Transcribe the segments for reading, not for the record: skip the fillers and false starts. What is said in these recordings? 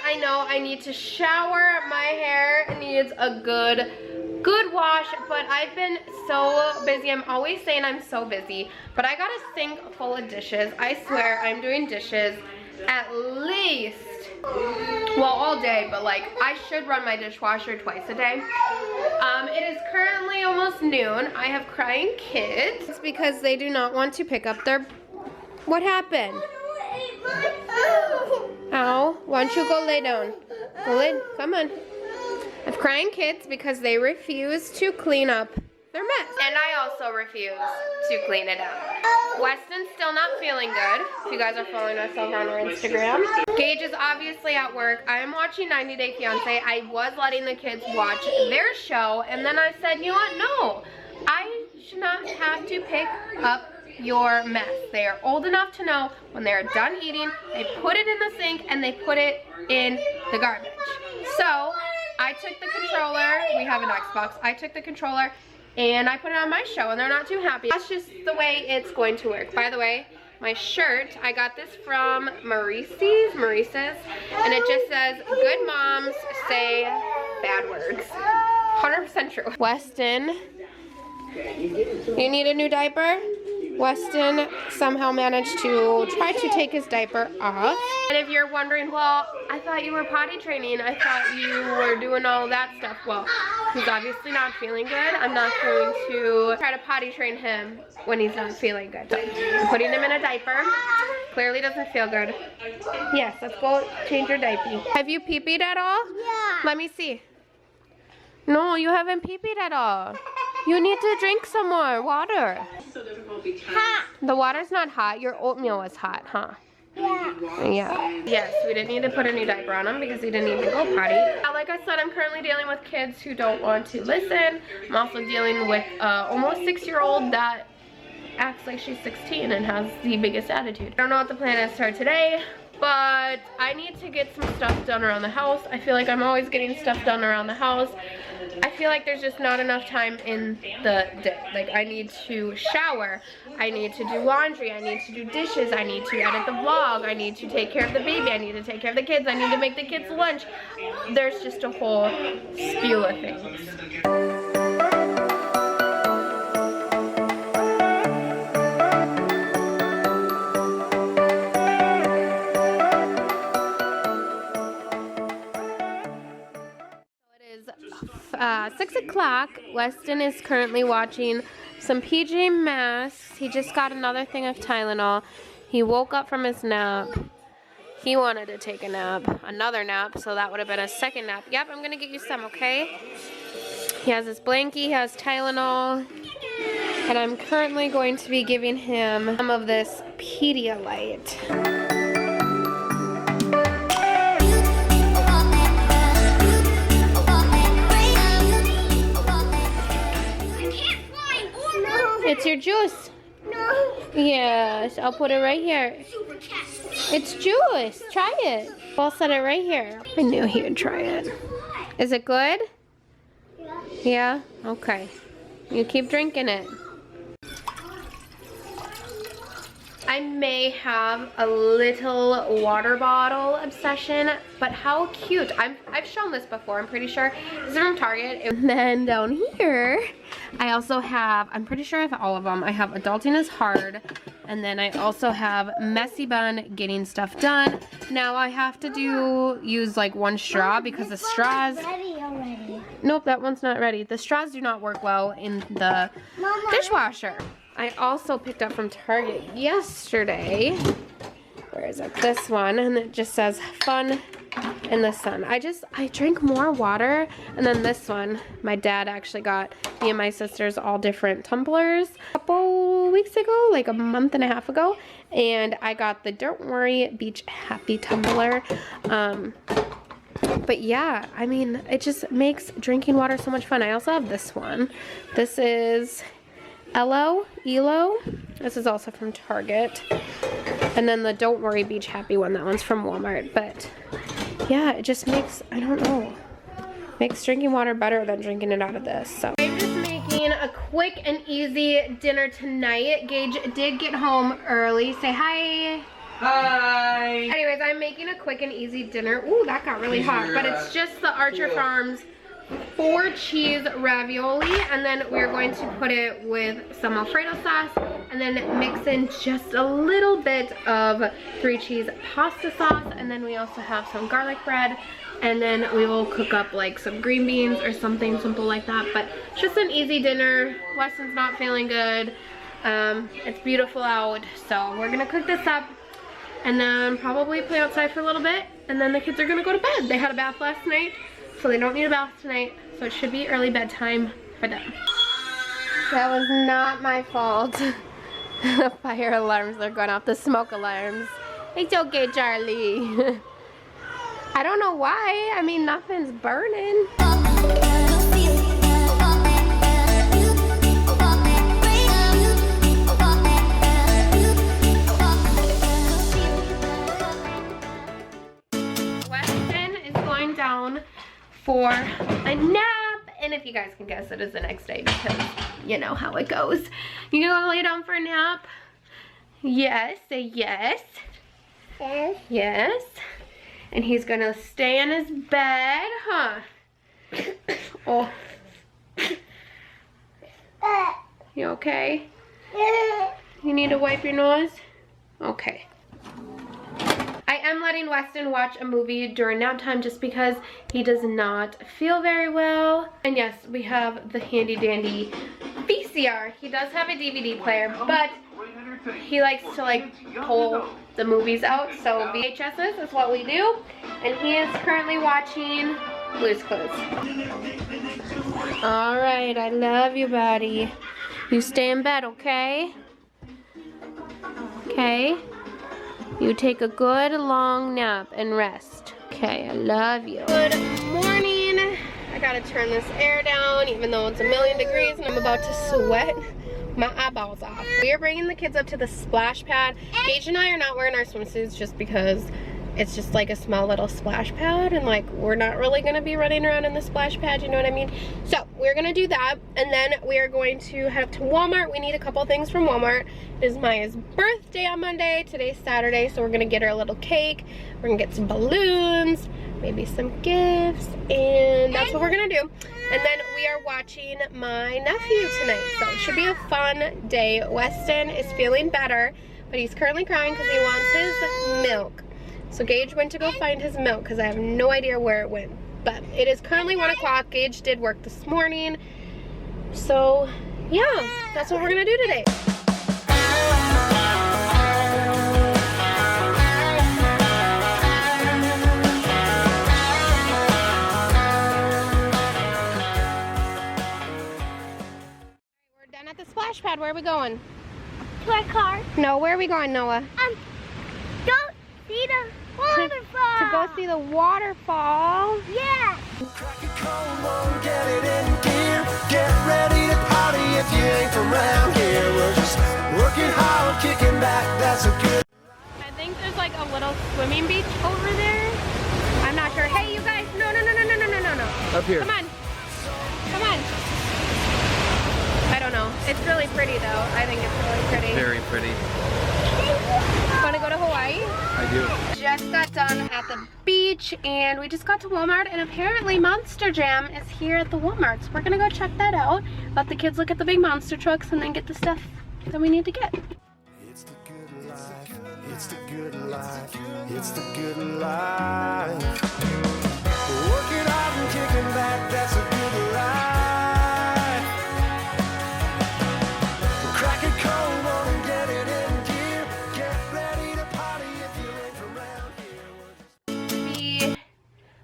I know I need to shower. My hair needs a good wash, but I've been so busy. I'm always saying I'm so busy, but I got a sink full of dishes. I swear I'm doing dishes at least, well, all day, but like I should run my dishwasher twice a day. It is currently almost noon. I have crying kids. It's because they do not want to pick up their, what happened? Ow, why don't you go lay down? Go lay, come on. I have crying kids because they refuse to clean up their mess. And I also refuse to clean it up. Weston's still not feeling good. If you guys are following us over on our Instagram. Gage is obviously at work. I am watching 90 Day Fiancé. I was letting the kids watch their show, and then I said, you know what, no. I should not have to pick up your mess. They are old enough to know when they're done eating, they put it in the sink and they put it in the garbage. So I took the controller, we have an Xbox, I took the controller and I put it on my show and they're not too happy. That's just the way it's going to work. By the way, my shirt, I got this from Maurice's, and it just says, good moms say bad words. 100% true. Weston, you need a new diaper? Weston somehow managed to try to take his diaper off. And if you're wondering, well, I thought you were potty training. I thought you were doing all that stuff. Well, he's obviously not feeling good. I'm not going to try to potty train him when he's not feeling good. So I'm putting him in a diaper. Clearly doesn't feel good. Yes, let's go change your diaper. Have you pee-peed at all? Yeah. Let me see. No, you haven't pee-peed at all. You need to drink some more water. Hot. The water's not hot. Your oatmeal was hot, huh? Yeah. Yes, we didn't need to put a new diaper on him because he didn't even go potty. Like I said, I'm currently dealing with kids who don't want to listen. I'm also dealing with almost 6-year-old that acts like she's 16 and has the biggest attitude. I don't know what the plan is for today, but I need to get some stuff done around the house. I feel like I'm always getting stuff done around the house. I feel like there's just not enough time in the day. Like, I need to shower, I need to do laundry, I need to do dishes, I need to edit the vlog, I need to take care of the baby, I need to take care of the kids, I need to make the kids lunch. There's just a whole spew of things. It is 6 o'clock. Weston is currently watching some PJ Masks. He just got another thing of Tylenol. He woke up from his nap. He wanted to take a nap, another nap, so that would have been a second nap. Yep, I'm gonna get you some, okay? He has his blankie, he has Tylenol, and I'm currently going to be giving him some of this Pedialyte. It's your juice. No. Yes, I'll put it right here. It's juice. Try it. I'll set it right here. I knew he would try it. Is it good? Yeah. Yeah? Okay. You keep drinking it. I may have a little water bottle obsession, but how cute. I've shown this before, I'm pretty sure. This is from Target. And then down here, I also have, I'm pretty sure I have all of them. I have Adulting is Hard, and then I also have Messy Bun, Getting Stuff Done. Now I have to use like one straw because the straws... Ready already. Nope, that one's not ready. The straws do not work well in the dishwasher. I also picked up from Target yesterday. Where is it? This one, and it just says fun in the sun. I drink more water. And then this one, my dad actually got me and my sisters all different tumblers a couple weeks ago, like a month and a half ago. And I got the Don't Worry Beach Happy tumbler. But yeah, I mean, it just makes drinking water so much fun. I also have this one. This is Elo. This is also from Target. And then the Don't Worry Beach Happy one, that one's from Walmart. But yeah, it just makes, I don't know, makes drinking water better than drinking it out of this. So I'm just making a quick and easy dinner tonight. Gage did get home early. Say hi. Hi. Anyways, I'm making a quick and easy dinner. Ooh, that got really hot. But it's just the Archer Farms 4 cheese ravioli, and then we're going to put it with some Alfredo sauce and then mix in just a little bit of 3 cheese pasta sauce, and then we also have some garlic bread, and then we will cook up like some green beans or something simple like that. But just an easy dinner. Weston's not feeling good. It's beautiful out, so we're gonna cook this up and then probably play outside for a little bit, and then the kids are gonna go to bed. They had a bath last night, so they don't need a bath tonight, so it should be early bedtime for them. That was not my fault. The fire alarms are going off, the smoke alarms. It's okay, Charlie. I don't know why. I mean, nothing's burning. Weston is going down for a nap, and if you guys can guess, it is the next day because you know how it goes. You gonna lay down for a nap? Yes, say yes. Yes. Yes. And he's gonna stay in his bed, huh? Oh. You okay? You need to wipe your nose? Okay. I am letting Weston watch a movie during nap time just because he does not feel very well. And yes, we have the handy dandy VCR. He does have a DVD player, but he likes to like pull the movies out, so VHSs is what we do. And he is currently watching Blue's Clues. All right, I love you, buddy. You stay in bed, okay? Okay? You take a good long nap and rest. Okay, I love you. Good morning. I gotta turn this air down even though it's a million degrees and I'm about to sweat my eyeballs off. We are bringing the kids up to the splash pad. Gage and I are not wearing our swimsuits just because it's just like a small little splash pad, and like we're not really gonna be running around in the splash pad, you know what I mean? So we're gonna do that, and then we are going to head up to Walmart. We need a couple things from Walmart. It is Maya's birthday on Monday. Today's Saturday, so we're gonna get her a little cake. We're gonna get some balloons, maybe some gifts, and that's what we're gonna do. And then we are watching my nephew tonight, so it should be a fun day. Weston is feeling better, but he's currently crying because he wants his milk. So Gage went to go find his milk because I have no idea where it went. But it is currently 1 o'clock. Gage did work this morning. So yeah, that's what we're gonna do today. We're done at the splash pad. Where are we going? To our car. No, where are we going, Noah? Go see the waterfall. To go see the waterfall? Yeah. Crack a cold one, get it in gear. Get ready to party if you ain't from around here. We're just working hard, kicking back, that's a good. I think there's like a little swimming beach over there. I'm not sure. Hey, you guys, no. Up here. Come on. I don't know. It's really pretty though. I think it's really pretty. Very pretty. Want to go to Hawaii? I do. Just got done at the beach and we just got to Walmart, and apparently Monster Jam is here at the Walmart. So we're gonna go check that out. Let the kids look at the big monster trucks and then get the stuff that we need to get. It's the good life. It's the good life. It's the good life. Working hard and kicking back, that's a good life. Crack it cold one and get it in gear. Get ready to party if you ain't from around here.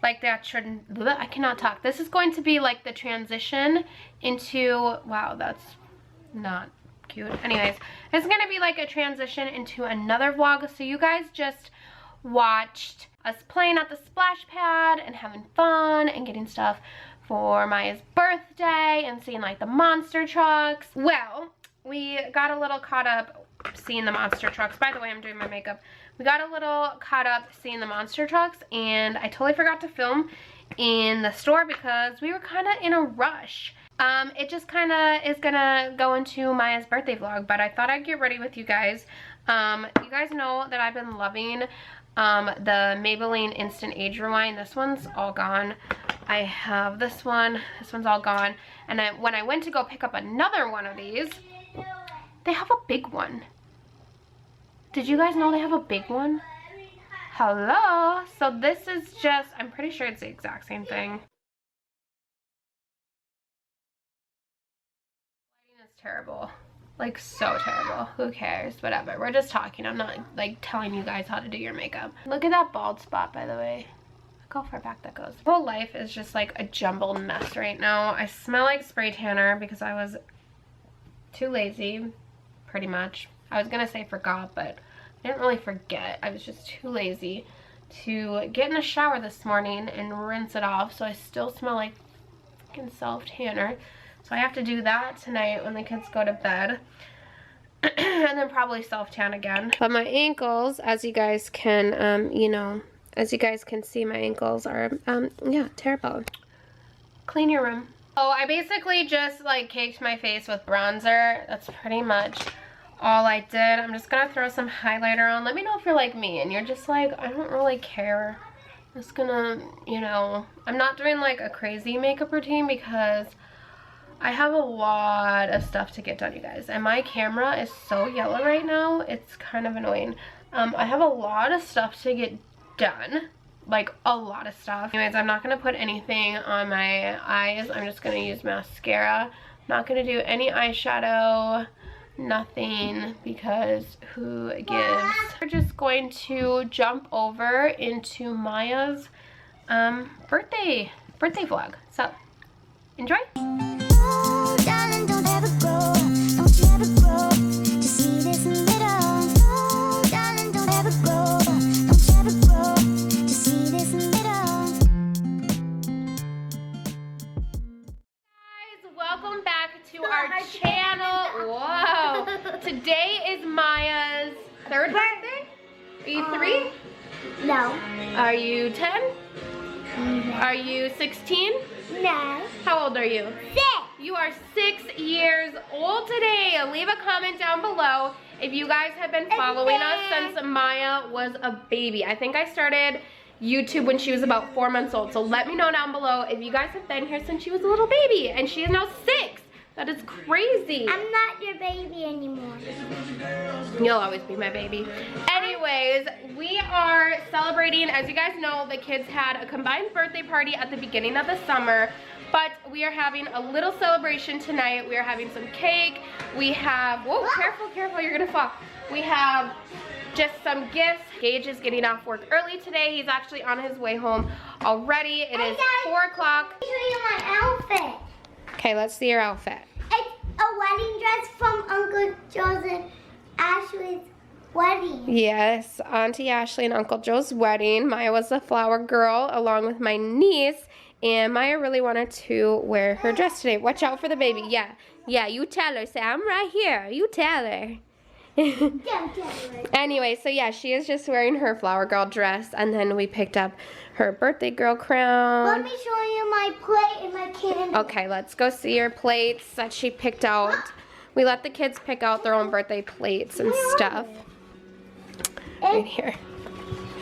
Like that shouldn't, I cannot talk. This is going to be like the transition into, wow, that's not cute. Anyways, it's gonna be like a transition into another vlog. So you guys just watched us playing at the splash pad and having fun and getting stuff for Maya's birthday and seeing like the monster trucks. Well, we got a little caught up seeing the monster trucks. By the way, I'm doing my makeup. We got a little caught up seeing the monster trucks, and I totally forgot to film in the store because we were kind of in a rush. It just kind of is gonna go into Maya's birthday vlog, but I thought I'd get ready with you guys You guys know that I've been loving the Maybelline Instant Age Rewind. This one's all gone. I have this one. This one's all gone. And when I went to go pick up another one of these, they have a big one. Did you guys know they have a big one? Hello? So this is just, I'm pretty sure it's the exact same thing. Lighting is terrible. Like, so terrible. Who cares? Whatever. We're just talking. I'm not, like, telling you guys how to do your makeup. Look at that bald spot, by the way. Look how far back that goes. My whole life is just, like, a jumbled mess right now. I smell like spray tanner because I was too lazy, pretty much. I was gonna say forgot, but I didn't really forget. I was just too lazy to get in a shower this morning and rinse it off, so I still smell like fucking self-tanner. So I have to do that tonight when the kids go to bed. And then probably self-tan again. But my ankles, as you guys can, you know, as you guys can see, my ankles are, yeah, terrible. Clean your room. Oh, I basically just, like, caked my face with bronzer. That's pretty much all I did. I'm just gonna throw some highlighter on. Let me know if you're like me and you're just like, I don't really care. I'm just gonna, you know, I'm not doing, like, a crazy makeup routine because I have a lot of stuff to get done, you guys, and my camera is so yellow right now, it's kind of annoying. I have a lot of stuff to get done, like a lot of stuff. Anyways, I'm not going to put anything on my eyes. I'm just going to use mascara. I'm not going to do any eyeshadow, nothing, because who gives. We're just going to jump over into Maya's birthday vlog, so enjoy. Oh, darling, don't ever go. Don't you ever grow. Just see this little. Oh, darling, don't ever go. Don't you ever grow. Just see this little. Guys, welcome back to our channel. Whoa. Today is Maya's third birthday. Are you 3? No. Are you 10? Are you 16? No. How old are you? 6. You are 6 years old today. Leave a comment down below if you guys have been following us since Maya was a baby. I think I started YouTube when she was about 4 months old. So let me know down below if you guys have been here since she was a little baby. And she is now 6. That is crazy. I'm not your baby anymore. You'll always be my baby. Anyways, we are celebrating. As you guys know, the kids had a combined birthday party at the beginning of the summer, but we are having a little celebration tonight. We are having some cake. We have, whoa, careful, careful, you're gonna fall. We have just some gifts. Gage is getting off work early today. He's actually on his way home already. It is 4 o'clock. Let me show you my outfit. Okay, let's see your outfit. It's a wedding dress from Uncle Joe's and Ashley's wedding. Yes, Auntie Ashley and Uncle Joe's wedding. Maya was the flower girl along with my niece, and Maya really wanted to wear her dress today. Watch out for the baby. Yeah, you tell her. Say, I'm right here. You tell her. Anyway, so yeah, she is just wearing her flower girl dress, and then we picked up her birthday girl crown. Let me show you my plate and my candy. Okay, let's go see your plates that she picked out. We let the kids pick out their own birthday plates and stuff. Right here.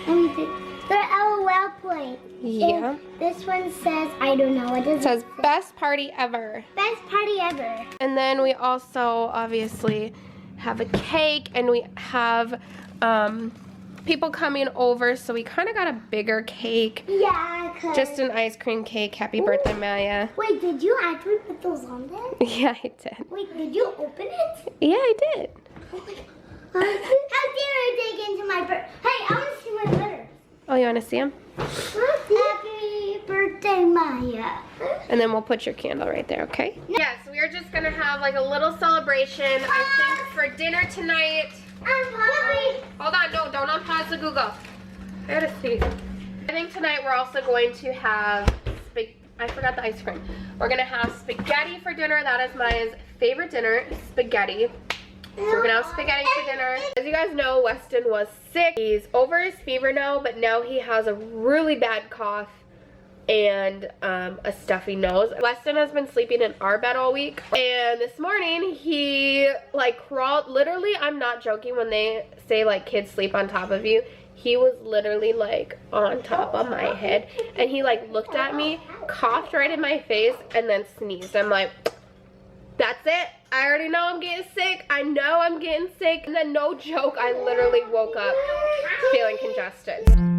They're LOL plate. Yeah. And this one says, I don't know what It says best party ever. Best party ever. And then we also obviously have a cake, and we have people coming over, so we kind of got a bigger cake. Yeah, Just an ice cream cake. Happy birthday, Maya. Wait, did you actually put those on there? Yeah, I did. Wait, did you open it? Yeah, I did. How dare I dig into my bird? Hey, I want to see my letters. Oh, you want to see them? Happy birthday, Maya. And then we'll put your candle right there, okay? Yes, we are just going to have like a little celebration, I think, for dinner tonight. Hold on, no, don't unpause the Google. I gotta see. I think tonight we're also going to have, I forgot the ice cream. We're gonna have spaghetti for dinner. That is Maya's favorite dinner, spaghetti. So we're gonna have spaghetti for dinner. As you guys know, Weston was sick. He's over his fever now, but now he has a really bad cough. and a stuffy nose. Weston has been sleeping in our bed all week, and this morning he like crawled, literally, I'm not joking when they say like kids sleep on top of you. He was literally like on top of my head, and he like looked at me, coughed right in my face, and then sneezed. I'm like, that's it. I already know I'm getting sick. I know I'm getting sick. And then no joke, I literally woke up feeling congested.